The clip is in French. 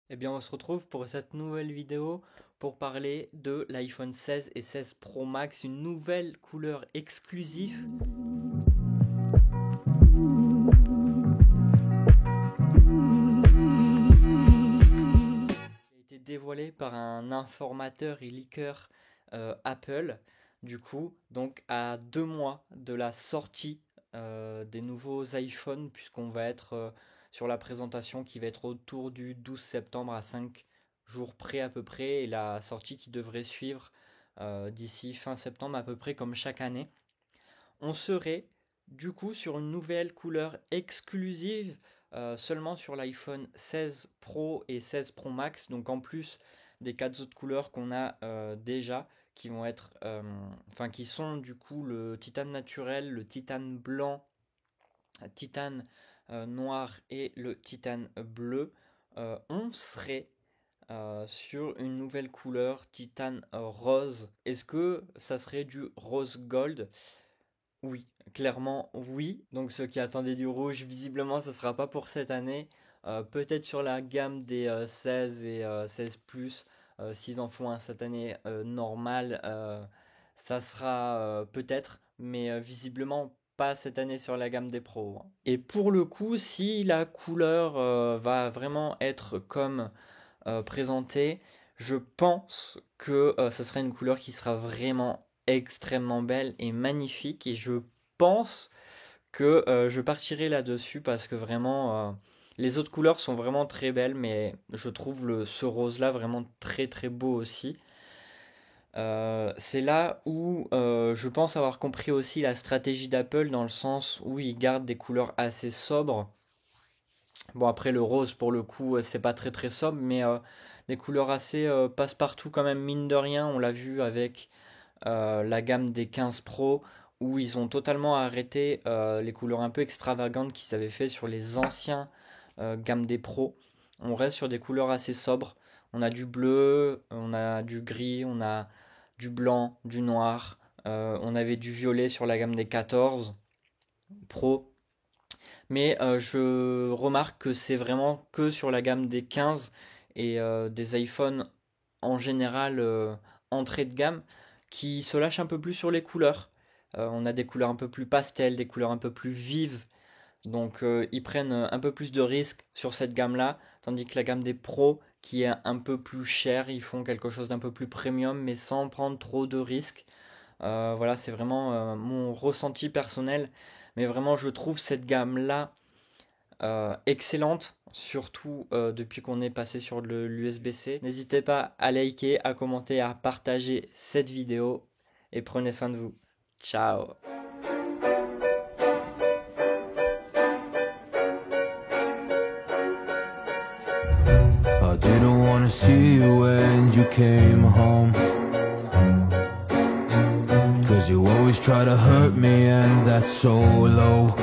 Eh bien, on se retrouve pour cette nouvelle vidéo pour parler de l'iPhone 16 et 16 Pro Max, une nouvelle couleur exclusive qui a été dévoilée par un informateur et leaker Apple. Du coup, donc à 2 mois de la sortie des nouveaux iPhones, puisqu'on va être sur la présentation qui va être autour du 12 septembre à 5 jours près à peu près, et la sortie qui devrait suivre d'ici fin septembre à peu près comme chaque année. On serait du coup sur une nouvelle couleur exclusive seulement sur l'iPhone 16 Pro et 16 Pro Max, donc en plus des quatre autres couleurs qu'on a déjà, qui vont être, enfin qui sont du coup le titane naturel, le titane blanc, titane noir et le titane bleu. On serait sur une nouvelle couleur titane rose. Est-ce que ça serait du rose gold? Oui, clairement oui. Donc ceux qui attendaient du rouge, visiblement ce sera pas pour cette année. Peut-être sur la gamme des 16 et 16 Plus, s'ils en font un cette année normal, ça sera peut-être, mais visiblement pas cette année sur la gamme des pros, hein. Et pour le coup, si la couleur va vraiment être comme présentée, je pense que ce sera une couleur qui sera vraiment extrêmement belle et magnifique, et je pense que je partirai là-dessus parce que vraiment les autres couleurs sont vraiment très belles, mais je trouve ce rose là vraiment très très beau aussi. C'est là où je pense avoir compris aussi la stratégie d'Apple, dans le sens où ils gardent des couleurs assez sobres. Bon, après le rose pour le coup c'est pas très très sobre, mais des couleurs assez passe-partout quand même, mine de rien. On l'a vu avec la gamme des 15 Pro, où ils ont totalement arrêté les couleurs un peu extravagantes qu'ils avaient fait sur les anciens gammes des Pro. On reste sur des couleurs assez sobres. On a du bleu, on a du gris, on a du blanc, du noir. On avait du violet sur la gamme des 14 Pro. Mais je remarque que c'est vraiment que sur la gamme des 15 et des iPhones en général entrée de gamme, qui se lâchent un peu plus sur les couleurs. On a des couleurs un peu plus pastel, des couleurs un peu plus vives. Donc ils prennent un peu plus de risques sur cette gamme-là, tandis que la gamme des pros, qui est un peu plus chère, ils font quelque chose d'un peu plus premium, mais sans prendre trop de risques. Voilà, c'est vraiment mon ressenti personnel. Mais vraiment, je trouve cette gamme-là excellente, surtout depuis qu'on est passé sur l'USB-C. N'hésitez pas à liker, à commenter, à partager cette vidéo, et prenez soin de vous. Ciao! I didn't wanna see you when you came home, 'cause you always try to hurt me, and that's so low.